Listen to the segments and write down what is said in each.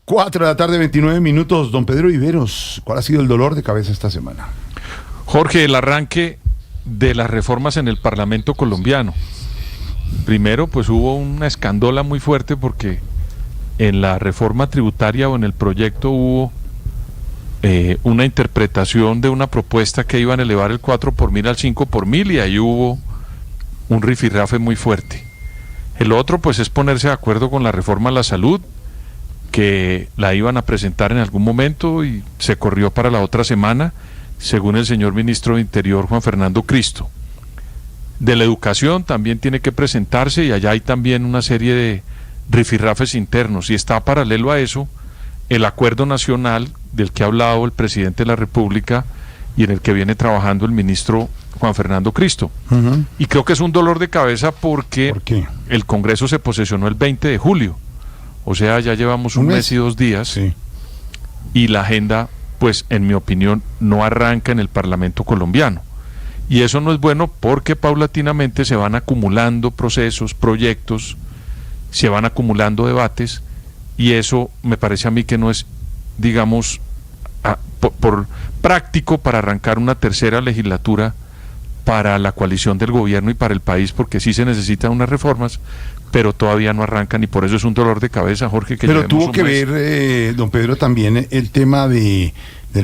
4 de la tarde, 29 minutos. Don Pedro Viveros, ¿cuál ha sido el dolor de cabeza esta semana? Jorge, el arranque de las reformas en el Parlamento colombiano. Primero, pues hubo una escandola muy fuerte porque en la reforma tributaria o en el proyecto hubo una interpretación de una propuesta que iban a elevar el 4 por mil al 5 por mil y ahí hubo un rifirrafe muy fuerte. El otro, pues, es ponerse de acuerdo con la reforma a la salud, que la iban a presentar en algún momento y se corrió para la otra semana, según el señor ministro de Interior, Juan Fernando Cristo. De la educación también tiene que presentarse y allá hay también una serie de rifirrafes internos y está paralelo a eso el acuerdo nacional del que ha hablado el presidente de la República y en el que viene trabajando el ministro Juan Fernando Cristo. Y creo que es un dolor de cabeza porque ¿por qué? El Congreso se posesionó el 20 de julio, o sea, ya llevamos un mes y 2 días, sí. Y la agenda, pues, en mi opinión, no arranca en el Parlamento colombiano. Y eso no es bueno porque paulatinamente se van acumulando procesos, proyectos, se van acumulando debates, y eso me parece a mí que no es, digamos, por práctico para arrancar una tercera legislatura para la coalición del gobierno y para el país, porque sí se necesitan unas reformas, pero todavía no arrancan y por eso es un dolor de cabeza, Jorge. Pero tuvo que ver, don Pedro, también el tema del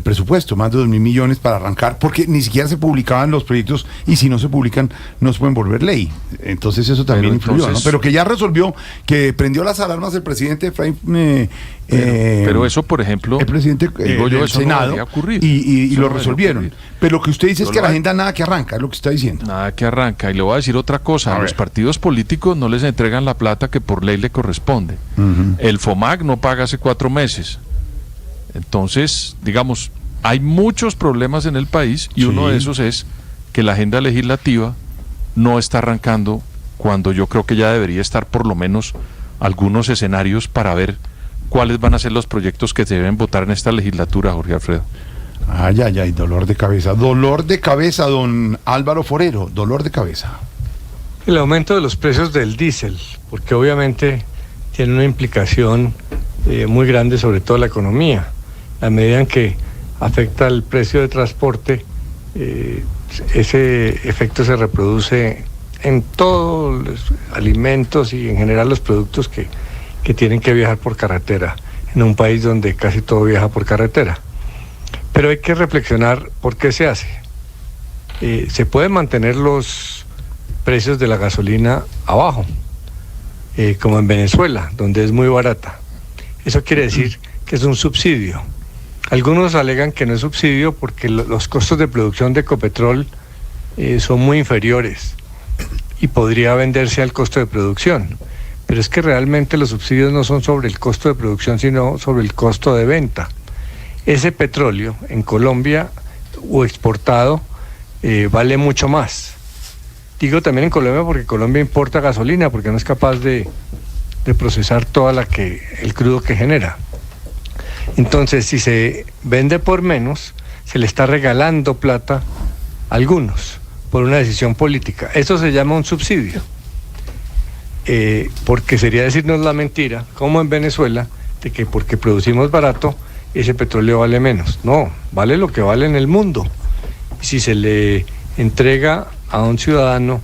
presupuesto, más de 2.000 millones para arrancar, porque ni siquiera se publicaban los proyectos y si no se publican no se pueden volver ley. Entonces eso también influyó, ¿no? Pero que ya resolvió, que prendió las alarmas el presidente Efraín, pero eso, por ejemplo, el presidente del Senado, y lo resolvieron. Pero lo que usted dice es que la agenda nada que arranca, es lo que está diciendo. Nada que arranca. Y le voy a decir otra cosa, a los partidos políticos no les entregan la plata que por ley le corresponde. El FOMAC no paga hace 4 meses. Entonces, digamos, hay muchos problemas en el país y uno de esos es que la agenda legislativa no está arrancando cuando yo creo que ya debería estar por lo menos algunos escenarios para ver cuáles van a ser los proyectos que se deben votar en esta legislatura, Jorge Alfredo. Ay, dolor de cabeza, don Álvaro Forero, dolor de cabeza. El aumento de los precios del diésel, porque obviamente tiene una implicación muy grande sobre toda la economía. A medida en que afecta el precio de transporte, ese efecto se reproduce en todos los alimentos y en general los productos que tienen que viajar por carretera, en un país donde casi todo viaja por carretera. Pero hay que reflexionar por qué se hace. Se pueden mantener los precios de la gasolina abajo, como en Venezuela, donde es muy barata. Eso quiere decir que es un subsidio. Algunos alegan que no es subsidio porque los costos de producción de Ecopetrol son muy inferiores y podría venderse al costo de producción. Pero es que realmente los subsidios no son sobre el costo de producción, sino sobre el costo de venta. Ese petróleo en Colombia o exportado vale mucho más. Digo también en Colombia porque Colombia importa gasolina porque no es capaz de procesar toda el crudo que genera. Entonces, si se vende por menos, se le está regalando plata a algunos por una decisión política. Eso se llama un subsidio. Porque sería decirnos la mentira, como en Venezuela, de que porque producimos barato, ese petróleo vale menos. No, vale lo que vale en el mundo. Si se le entrega a un ciudadano,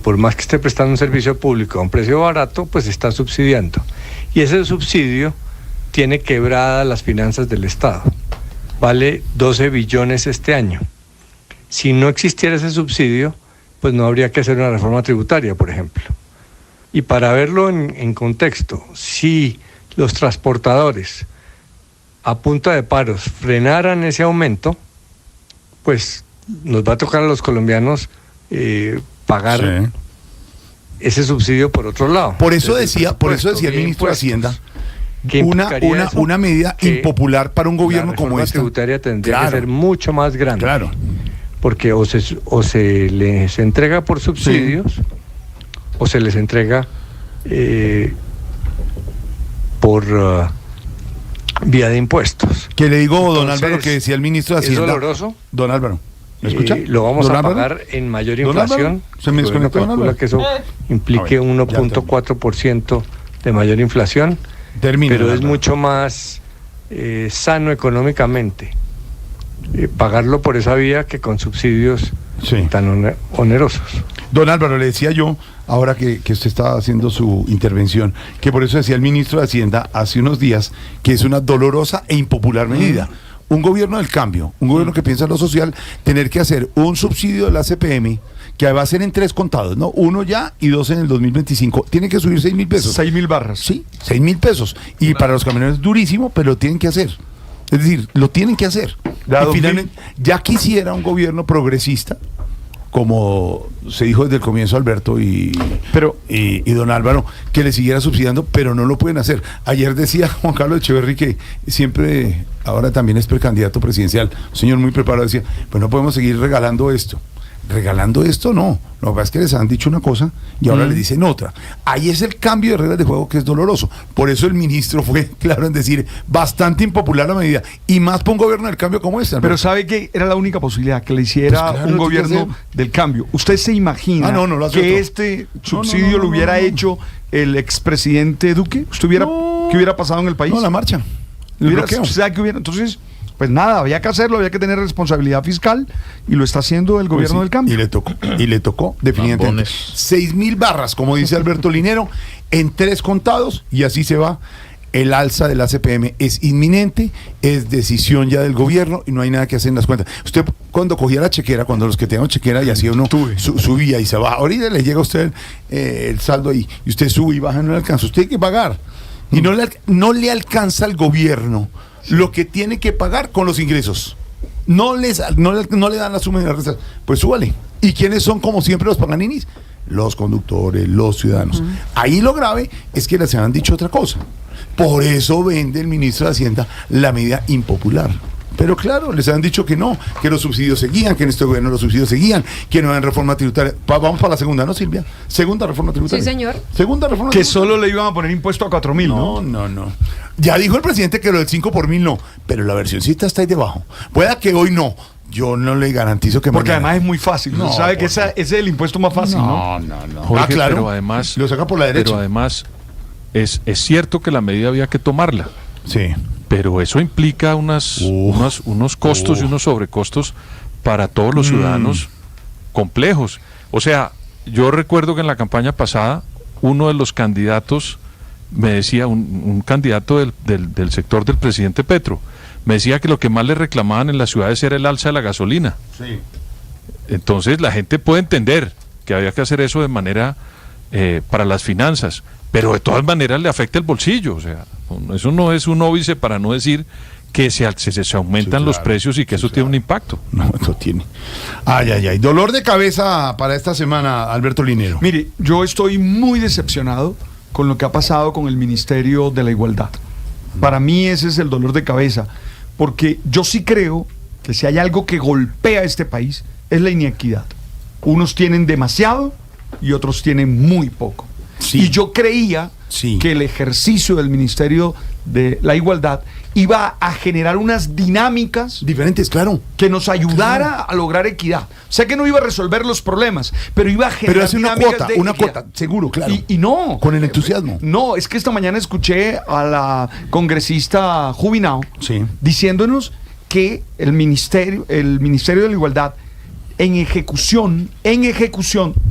por más que esté prestando un servicio público a un precio barato, pues está subsidiando. Y ese subsidio tiene quebradas las finanzas del Estado. Vale 12 billones este año. Si no existiera ese subsidio, pues no habría que hacer una reforma tributaria, por ejemplo. Y para verlo en contexto, si los transportadores a punta de paros frenaran ese aumento, pues nos va a tocar a los colombianos pagar ese subsidio por otro lado. Por eso decía el ministro de Hacienda, una medida impopular para un gobierno como este. La tributaria tendría que ser mucho más grande. Claro. Porque o se les entrega por subsidios, o se les entrega por vía de impuestos. Que le digo, don Álvaro, que decía el ministro de Hacienda. ¿Es doloroso? Don Álvaro, ¿me escucha? Lo vamos a pagar en mayor inflación. ¿Se me desconectó, don Álvaro? Que eso implique 1.4% de mayor inflación. pero es mucho más sano económicamente pagarlo por esa vía que con subsidios tan onerosos. Don Álvaro, le decía yo, ahora que usted estaba haciendo su intervención, que por eso decía el ministro de Hacienda hace unos días que es una dolorosa e impopular medida. Un gobierno del cambio, un gobierno que piensa en lo social, tener que hacer un subsidio de la CPM que va a ser en 3 contados, ¿no? 1 ya y 2 en el 2025. Tiene que subir 6.000 pesos. 6.000 barras. Sí, 6.000 pesos. Y claro, para los camioneros es durísimo, pero lo tienen que hacer. Es decir, lo tienen que hacer. Y finalmente, ya quisiera un gobierno progresista, como se dijo desde el comienzo Alberto y don Álvaro, que le siguiera subsidiando, pero no lo pueden hacer. Ayer decía Juan Carlos Echeverry, que siempre, ahora también es precandidato presidencial, un señor muy preparado, decía, pues no podemos seguir regalando esto. Regalando esto no, lo que pasa es que les han dicho una cosa y ahora les dicen otra. Ahí es el cambio de reglas de juego que es doloroso. Por eso el ministro fue claro en decir bastante impopular la medida, y más para un gobierno del cambio como este. Pero sabe que era la única posibilidad que le hiciera pues claro, un gobierno del cambio. ¿Usted se imagina que este subsidio lo hubiera hecho el expresidente Duque? ¿Usted hubiera qué hubiera pasado en el país? No, la marcha. Entonces, pues nada, había que hacerlo, había que tener responsabilidad fiscal, y lo está haciendo el gobierno del cambio. Y le tocó definitivamente 6.000 barras, como dice Alberto Linero, en 3 contados, y así se va. El alza de la CPM es inminente, es decisión ya del gobierno y no hay nada que hacer en las cuentas. Usted cuando cogía la chequera, cuando los que tenían chequera y hacía uno subía y se baja, ahorita le llega a usted el saldo ahí y usted sube y baja, no le alcanza, usted tiene que pagar y no le alcanza al gobierno lo que tiene que pagar con los ingresos. No le dan la suma de las restas. Pues súbale. ¿Y quiénes son, como siempre, los paganinis? Los conductores, los ciudadanos. Ahí lo grave es que les han dicho otra cosa. Por eso vende el ministro de Hacienda la medida impopular. Pero claro, les han dicho que no, que los subsidios seguían, que en este gobierno los subsidios seguían, que no había reforma tributaria. Vamos para la segunda, ¿no, Silvia? Segunda reforma tributaria. Sí, señor. Segunda reforma tributaria. Que solo le iban a poner impuesto a 4.000, ¿no? No. Ya dijo el presidente que lo del 5 por 1000 no, pero la versioncita está ahí debajo. Pueda que hoy no. Yo no le garantizo que porque mañana. Además es muy fácil. No, sabe que ese es el impuesto más fácil, ¿no? No. Jorge, claro. Pero además lo saca por la derecha. Pero además es cierto que la medida había que tomarla. Sí. Pero eso implica unos costos y unos sobrecostos para todos los ciudadanos complejos. O sea, yo recuerdo que en la campaña pasada uno de los candidatos me decía, un candidato del sector del presidente Petro, me decía que lo que más le reclamaban en las ciudades era el alza de la gasolina. Sí. Entonces la gente puede entender que había que hacer eso de manera para las finanzas, pero de todas maneras le afecta el bolsillo. O sea, eso no es un óbice para no decir que se aumentan los precios y que eso tiene un impacto. No, eso tiene. Ay. Dolor de cabeza para esta semana, Alberto Linero. Mire, yo estoy muy decepcionado con lo que ha pasado con el Ministerio de la Igualdad. Para mí ese es el dolor de cabeza, porque yo sí creo que si hay algo que golpea a este país es la inequidad. Unos tienen demasiado y otros tienen muy poco. Sí. Y yo creía que el ejercicio del Ministerio de la Igualdad iba a generar unas dinámicas diferentes, claro, que nos ayudara a lograr equidad. Sé que no iba a resolver los problemas, pero iba a generar una cuota, seguro, claro. Y no. Con el entusiasmo. No, es que esta mañana escuché a la congresista Jubinao diciéndonos que el Ministerio de la Igualdad en ejecución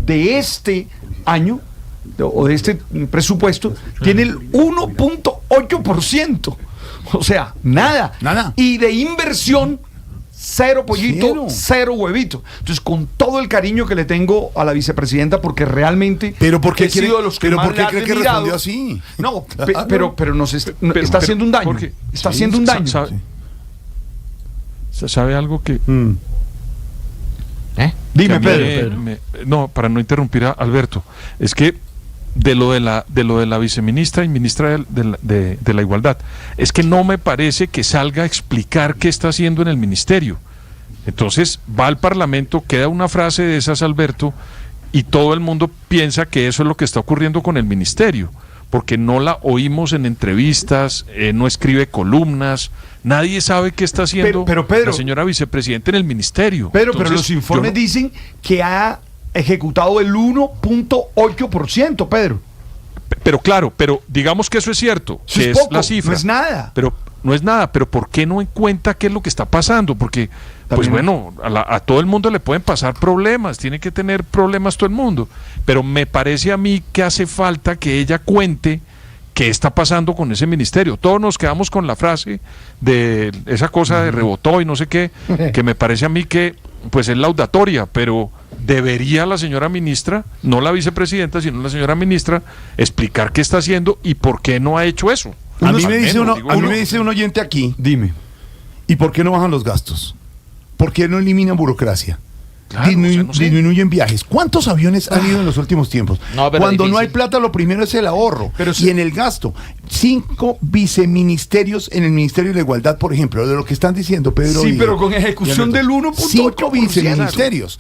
de este año o de este presupuesto tiene el 1.8%. O sea, nada. Y de inversión, 0 pollito, 0 huevito. Entonces, con todo el cariño que le tengo a la vicepresidenta, porque realmente he sido de los que más le ha admirado. ¿Por qué cree que respondió así? No, claro. pero nos está haciendo un daño. Jorge, está haciendo un daño. ¿Sabe algo que...? Dime, Pedro. No, para no interrumpir a Alberto, es que de lo de la viceministra y ministra de la Igualdad, es que no me parece que salga a explicar qué está haciendo en el ministerio. Entonces va al Parlamento, queda una frase de esas, Alberto, y todo el mundo piensa que eso es lo que está ocurriendo con el ministerio, porque no la oímos en entrevistas, no escribe columnas, nadie sabe qué está haciendo pero Pedro, la señora vicepresidenta en el ministerio. Pero los informes dicen que ha ejecutado el 1.8%, Pedro. Pero claro, pero digamos que eso es cierto, Eso que es es poco, la cifra. no es nada. Pero no es nada, pero ¿por qué no en cuenta qué es lo que está pasando? Porque, pues bueno, a todo el mundo le pueden pasar problemas, tiene que tener problemas todo el mundo, pero me parece a mí que hace falta que ella cuente qué está pasando con ese ministerio. Todos nos quedamos con la frase de esa cosa de rebotó y no sé qué, que me parece a mí que pues es laudatoria, pero debería la señora ministra, no la vicepresidenta, sino la señora ministra, explicar qué está haciendo y por qué no ha hecho eso. A mí me dice un oyente aquí, Dime. ¿y por qué no bajan los gastos? ¿Por qué no eliminan burocracia? Claro, no sé. Disminuyen viajes. ¿Cuántos aviones han ido en los últimos tiempos? Cuando no hay plata, lo primero es el ahorro. Pero y en el gasto. 5 viceministerios en el Ministerio de la Igualdad, por ejemplo, de lo que están diciendo Pedro. Sí, pero con ejecución del 1.8%. 5 viceministerios.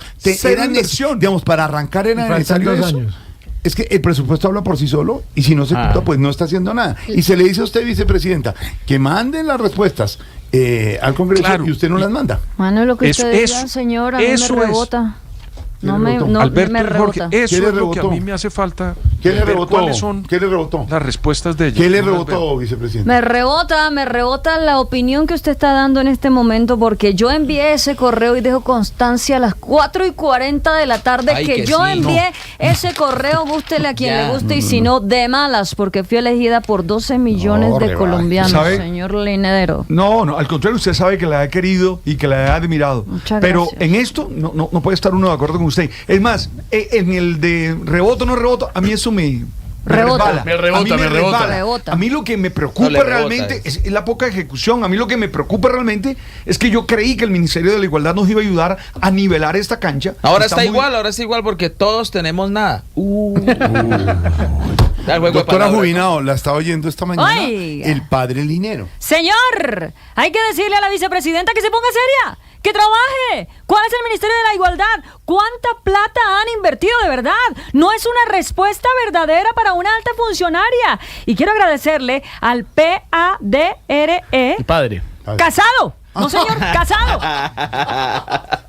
Digamos, para arrancar era necesario eso. Es que el presupuesto habla por sí solo y si no se ejecuta, pues no está haciendo nada. Y se le dice a usted, vicepresidenta, que manden las respuestas al Congreso, claro, y usted no las manda. Mano, lo que usted diga, señora, a mí me rebota. Alberto, me Jorge, rebota. eso es lo que a mí me hace falta. ¿Qué le rebotó? ¿Cuáles son las respuestas de ella? ¿Qué le rebotó, vicepresidente? Me rebota la opinión que usted está dando en este momento, porque yo envié ese correo y dejo constancia a las 4:40 de la tarde que yo envié ese correo, gústele a quien le guste, y si no, de malas, porque fui elegida por 12 millones de colombianos, señor Linero. No, al contrario, usted sabe que la he querido y que la he admirado. Muchas pero gracias. en esto no puede estar uno de acuerdo con usted. Es más, en el de reboto no reboto, a mí eso me Rebota. rebota. A mí lo que me preocupa realmente es la poca ejecución. A mí lo que me preocupa realmente es que yo creí que el Ministerio de la Igualdad nos iba a ayudar a nivelar esta cancha. Ahora está igual porque todos tenemos nada. Doctora Jubinao, la estaba oyendo esta mañana. Oiga. El padre Linero. Señor, hay que decirle a la vicepresidenta que se ponga seria, que trabaje. ¿Cuál es el Ministerio de la Igualdad? ¿Cuánta plata han invertido de verdad? No es una respuesta verdadera para una alta funcionaria. Y quiero agradecerle al PADRE. El padre. Casado. No, señor, Casado.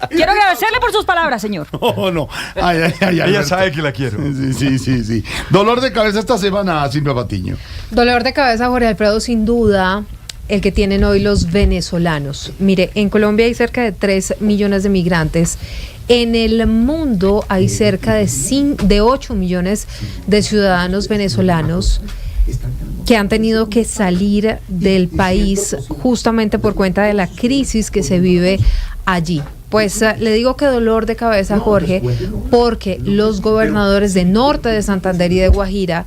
Quiero agradecerle por sus palabras, señor. No. Ay, ella sabe que la quiero. Sí. Dolor de cabeza esta semana, Silvia Patiño. Dolor de cabeza, Jorge Alfredo, sin duda, el que tienen hoy los venezolanos. Mire, en Colombia hay cerca de 3 millones de migrantes. En el mundo hay cerca de 8 millones de ciudadanos venezolanos que han tenido que salir del país justamente por cuenta de la crisis que se vive allí. Pues le digo que dolor de cabeza, Jorge, porque los gobernadores de Norte, de Santander y de Guajira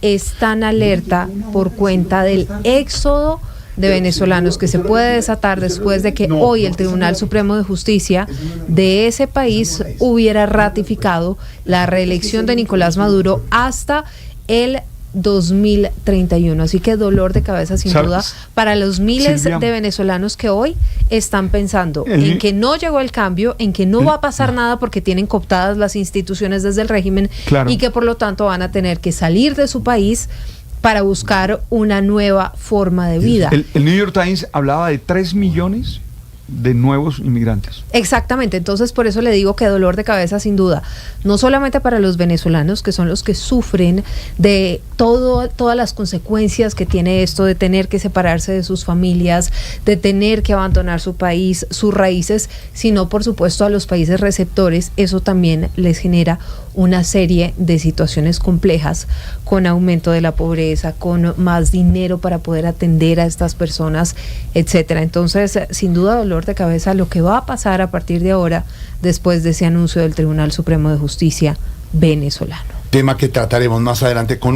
están alerta por cuenta del éxodo de venezolanos que se puede desatar después de que hoy el Tribunal Supremo de Justicia de ese país hubiera ratificado la reelección de Nicolás Maduro hasta el 2031. Así que dolor de cabeza sin duda para los miles de venezolanos que hoy están pensando en que no llegó el cambio, en que no va a pasar nada porque tienen cooptadas las instituciones desde el régimen, y que por lo tanto van a tener que salir de su país para buscar una nueva forma de vida. El New York Times hablaba de 3 millones de nuevos inmigrantes. Exactamente, entonces por eso le digo que dolor de cabeza sin duda, no solamente para los venezolanos, que son los que sufren de todas las consecuencias que tiene esto de tener que separarse de sus familias, de tener que abandonar su país, sus raíces, sino por supuesto a los países receptores. Eso también les genera una serie de situaciones complejas, con aumento de la pobreza, con más dinero para poder atender a estas personas, etcétera. Entonces, sin duda, dolor de cabeza lo que va a pasar a partir de ahora, después de ese anuncio del Tribunal Supremo de Justicia venezolano. Tema que trataremos más adelante con